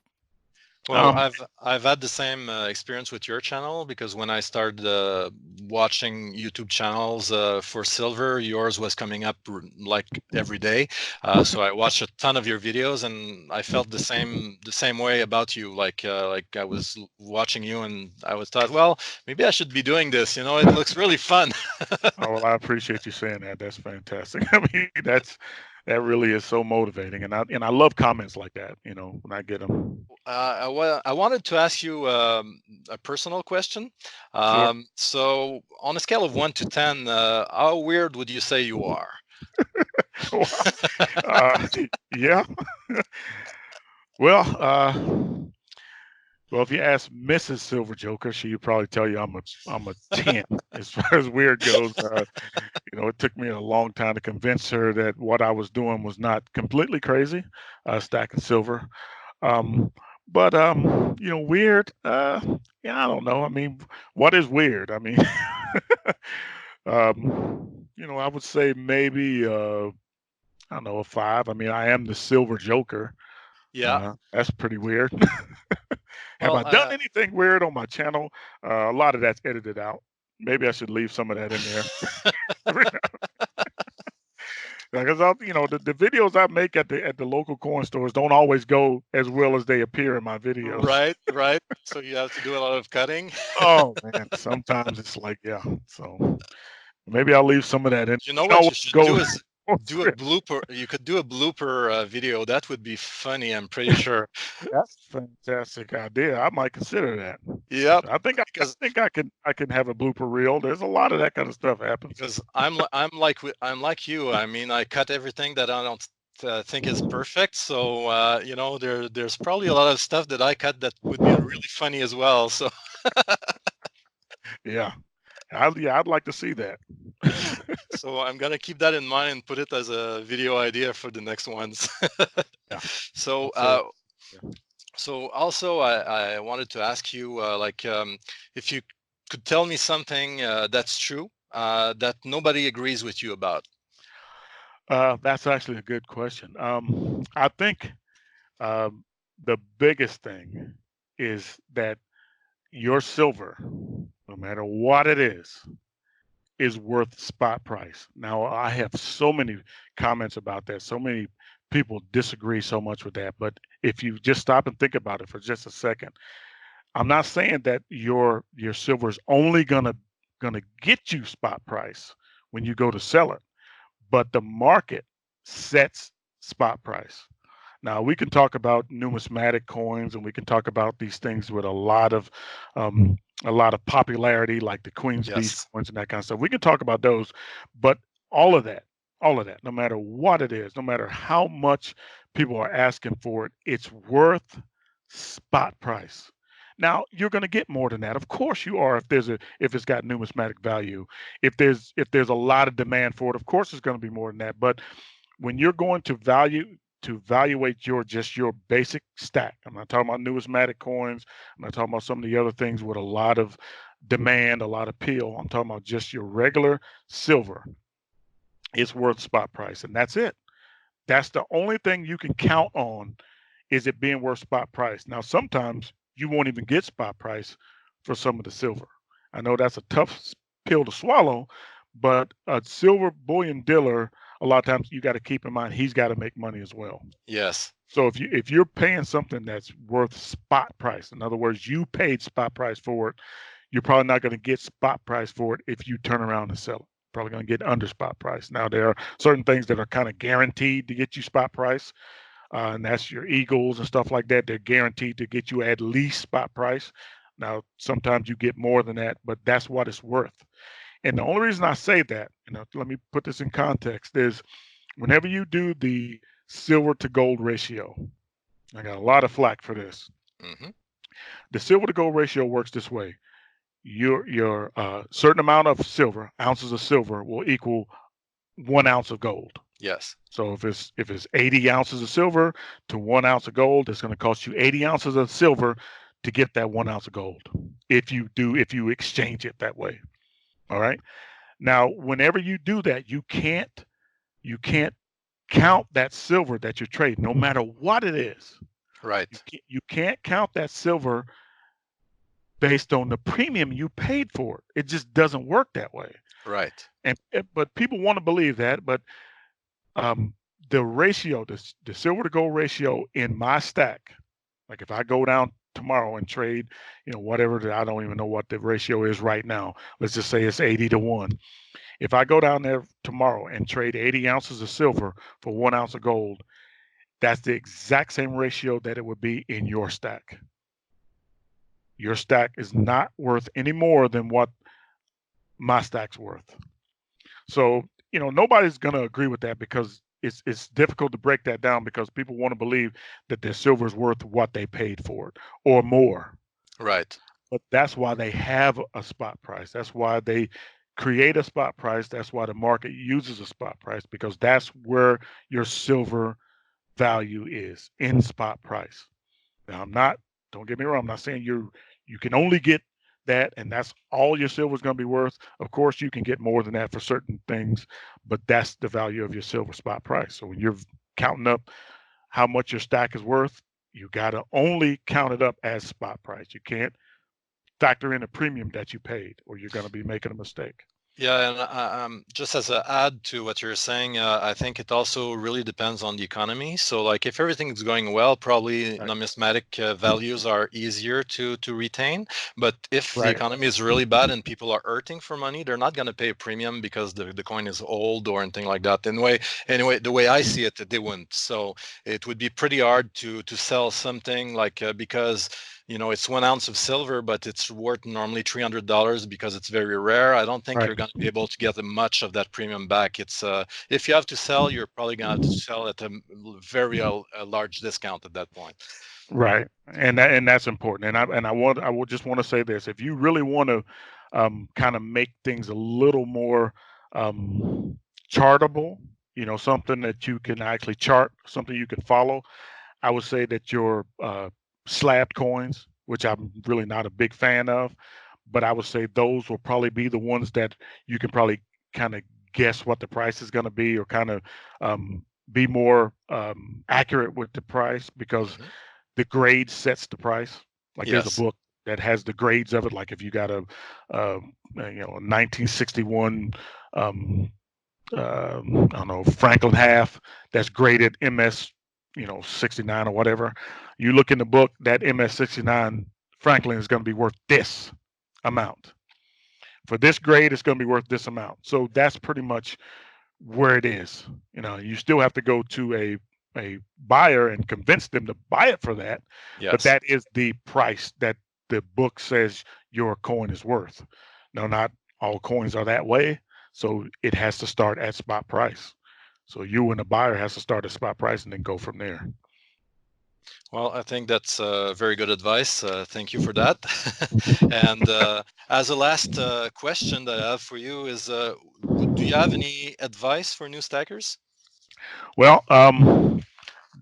Well, I've had the same experience with your channel, because when I started watching YouTube channels for silver, yours was coming up like every day. So I watched a ton of your videos, and I felt the same way about you. Like I was watching you, and I was thought, well, maybe I should be doing this. You know, it looks really fun. Oh, well, I appreciate you saying that. That's fantastic. I mean, that really is so motivating, and I love comments like that. When I get them. I wanted to ask you a personal question. Sure. So, on a scale of 1 to 10, how weird would you say you are? uh, yeah. Well, well, if you ask Mrs. Silver Joker, she would probably tell you I'm a 10 as far as weird goes. It took me a long time to convince her that what I was doing was not completely crazy, stacking silver. But weird. Yeah, I don't know. I mean, what is weird? I mean, I would say maybe I don't know, a 5. I mean, I am the Silver Joker. Yeah. That's pretty weird. Have Well, I done anything weird on my channel? A lot of that's edited out. Maybe I should leave some of that in there. Because the videos I make at the local coin stores don't always go as well as they appear in my videos. right. So you have to do a lot of cutting. Oh man, sometimes it's like, yeah. So maybe I'll leave some of that in. You know You what know, you should go. do is do a blooper. You could do a blooper video. That would be funny. I'm pretty sure. That's a fantastic idea. I might consider that. Yep. I Because think I can have a blooper reel. There's a lot of that kind of stuff happens. because I'm like you. I mean, I cut everything that I don't think is perfect. So you know, there's probably a lot of stuff that I cut that would be really funny as well. So Yeah. I'd like to see that. so I'm gonna keep that in mind and put it as a video idea for the next ones. Yeah. So So yeah. so also I wanted to ask you if you could tell me something that's true that nobody agrees with you about. That's actually a good question. I think um, the biggest thing is that your silver, no matter what it is worth spot price. Now, I have so many comments about that. So many people disagree so much with that. But if you just stop and think about it for just a second, I'm not saying that your silver is only gonna get you spot price when you go to sell it, but the market sets spot price. Now we can talk about numismatic coins, and we can talk about these things with um, a lot of popularity, like the Queen's Beast Yes. coins and that kind of stuff. We can talk about those, but all of that, all of that, no matter what it is, no matter how much people are asking for it, it's worth spot price. Now you're going to get more than that. Of course you are if it's got numismatic value. If there's a lot of demand for it, of course it's going to be more than that. But when you're going to evaluate your basic stack. I'm not talking about numismatic coins. I'm not talking about some of the other things with a lot of demand, a lot of appeal. I'm talking about just your regular silver. It's worth spot price, and that's it. That's the only thing you can count on is it being worth spot price. Now, sometimes you won't even get spot price for some of the silver. I know that's a tough pill to swallow, but a silver bullion dealer, a lot of times you got to keep in mind he's got to make money as well. Yes. So if you're paying something that's worth spot price, in other words, you paid spot price for it, you're probably not going to get spot price for it if you turn around and sell it. Probably going to get under spot price. Now there are certain things that are kind of guaranteed to get you spot price, and that's your Eagles and stuff like that. They're guaranteed to get you at least spot price. Now sometimes you get more than that, but that's what it's worth. And the only reason I say that, let me put this in context, is whenever you do the silver to gold ratio, I got a lot of flack for this. Hmm. The silver to gold ratio works this way. Your certain amount of silver, ounces of silver, will equal 1 ounce of gold. Yes. So if it's 80 ounces of silver to 1 ounce of gold, it's going to cost you 80 ounces of silver to get that 1 ounce of gold. If you exchange it that way. All right. Now, whenever you do that, you can't count that silver that you're trading, no matter what it is. Right. You can't count that silver based on the premium you paid for it. It just doesn't work that way. Right. But people want to believe that. But um, the ratio, the silver to gold ratio in my stack, like if I go down tomorrow and trade, whatever, I don't even know what the ratio is right now. Let's just say it's 80-1. If I go down there tomorrow and trade 80 ounces of silver for 1 ounce of gold, that's the exact same ratio that it would be in your stack. Your stack is not worth any more than what my stack's worth. So, nobody's going to agree with that because it's difficult to break that down because people want to believe that their silver is worth what they paid for it or more. Right. But that's why they have a spot price. That's why they create a spot price. That's why the market uses a spot price because that's where your silver value is in spot price. Now, don't get me wrong, I'm not saying you can only get that and that's all your silver is going to be worth. Of course, you can get more than that for certain things, but that's the value of your silver spot price. So when you're counting up how much your stack is worth, you got to only count it up as spot price. You can't factor in a premium that you paid or you're going to be making a mistake. Yeah, and just as an add to what you're saying, I think it also really depends on the economy. So, like, if everything's going well, probably Right. numismatic values are easier to retain. But if the Right. economy is really bad and people are hurting for money, they're not going to pay a premium because the coin is old or anything like that. Anyway, the way I see it, they wouldn't. So it would be pretty hard to sell something like because it's 1 ounce of silver, but it's worth normally $300 because it's very rare. I don't think Right. you're going to be able to get much of that premium back. It's if you have to sell, you're probably going to have to sell at a very a large discount at that point. Right, and that's important. I would just want to say this: if you really want to kind of make things a little more um, chartable, something that you can actually chart, something you can follow, I would say that your slabbed coins, which I'm really not a big fan of, but I would say those will probably be the ones that you can probably kind of guess what the price is going to be, or kind of be more accurate with the price, because Hmm. the grade sets the price. Like there's a Yes. book that has the grades of it. Like if you got a 1961 um, I don't know, Franklin half that's graded MS 69 or whatever. You look in the book, that MS 69 Franklin is going to be worth this amount. For this grade, it's going to be worth this amount. So that's pretty much where it is. You still have to go to a buyer and convince them to buy it for that, but Yes. that is the price that the book says your coin is worth. Now, not all coins are that way, so it has to start at spot price. So you and the buyer has to start at spot price and then go from there. Well, I think that's very good advice. Thank you for that. And as a last question that I have for you is, do you have any advice for new stackers? Well,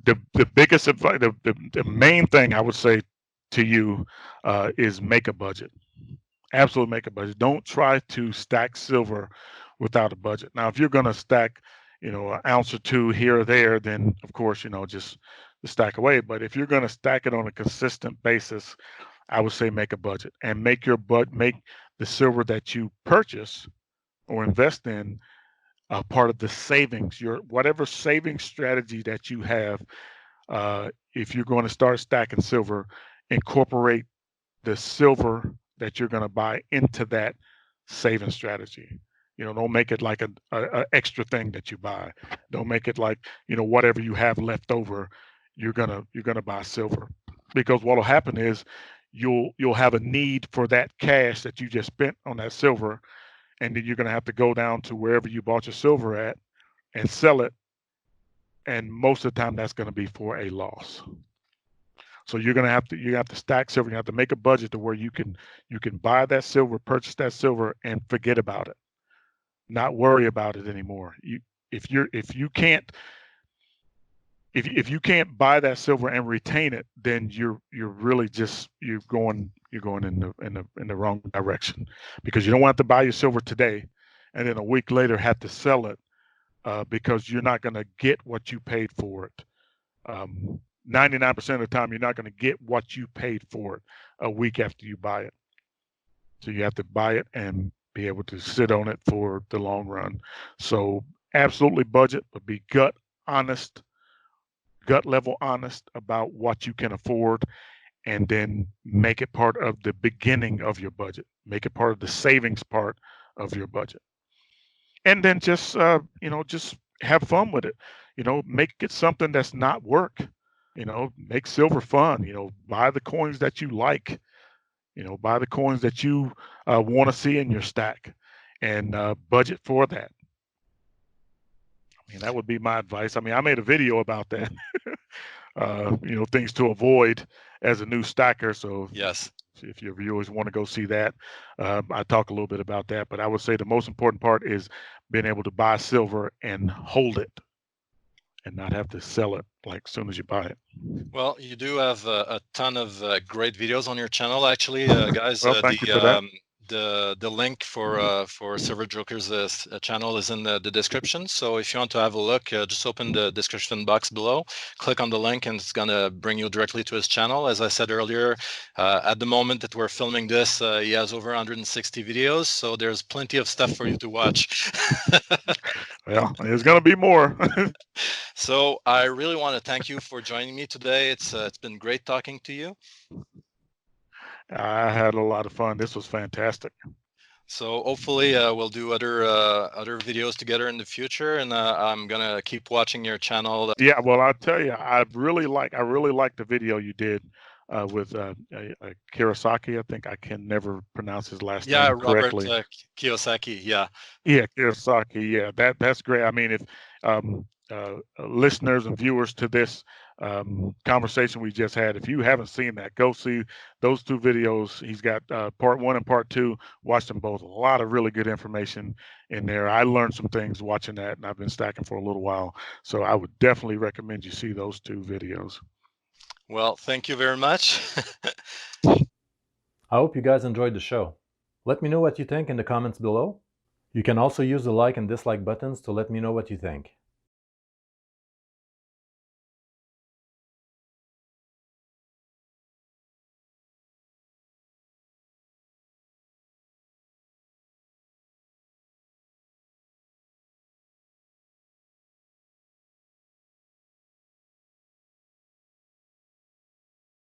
the biggest advice, the main thing I would say to you is make a budget. Absolutely make a budget. Don't try to stack silver without a budget. Now, if you're going to stack, an ounce or two here or there, then of course, just stack away. But if you're going to stack it on a consistent basis, I would say make a budget and make the silver that you purchase or invest in part of the savings. Your whatever saving strategy that you have. If you're going to start stacking silver, incorporate the silver that you're going to buy into that saving strategy. Don't make it like a extra thing that you buy. Don't make it like, whatever you have left over, you're gonna buy silver. Because what'll happen is you'll have a need for that cash that you just spent on that silver, and then you're gonna have to go down to wherever you bought your silver at and sell it. And most of the time that's gonna be for a loss. So you have to stack silver. You have to make a budget to where you can buy that silver, purchase that silver, and forget about it. Not worry about it anymore. If you can't buy that silver and retain it, then you're really just you're going in the wrong direction, because you don't want to buy your silver today, and then a week later have to sell it because you're not going to get what you paid for it. 99% of the time, you're not going to get what you paid for it a week after you buy it. So you have to buy it and be able to sit on it for the long run. So absolutely budget, but be gut level honest about what you can afford, and then make it part of the beginning of your budget. Make it part of the savings part of your budget. And then just have fun with it. Make it something that's not work. Make silver fun. Buy the coins that you like. Buy the coins that you want to see in your stack, and budget for that. I mean, that would be my advice. I mean, I made a video about that. Things to avoid as a new stacker. So Yes. if your viewers want to go see that, I talk a little bit about that. But I would say the most important part is being able to buy silver and hold it, and not have to sell it like soon as you buy it. Well, you do have a ton of great videos on your channel, actually, guys. Well, thank you for that. the link for Silver Joker's channel is in the description. So if you want to have a look, just open the description box below, click on the link, and it's gonna bring you directly to his channel. As I said earlier, at the moment that we're filming this, he has over 160 videos, so there's plenty of stuff for you to watch. Well, there's going to be more. So I really want to thank you for joining me today. It's been great talking to you. I had a lot of fun. This was fantastic. So hopefully we'll do other videos together in the future, and I'm gonna keep watching your channel. Yeah, well, I'll tell you, I really like the video you did with Kirosaki. I think I can never pronounce his last Yeah, name Robert correctly. Kiyosaki. Yeah. Yeah, Kirosaki. Yeah, that's great. I mean, if listeners and viewers to this conversation we just had, if you haven't seen that, go see those two videos. He's got part 1 and part 2. Watch them both. A lot of really good information in there. I learned some things watching that, and I've been stacking for a little while. So I would definitely recommend you see those 2 videos. Well, thank you very much. I hope you guys enjoyed the show. Let me know what you think in the comments below. You can also use the like and dislike buttons to let me know what you think.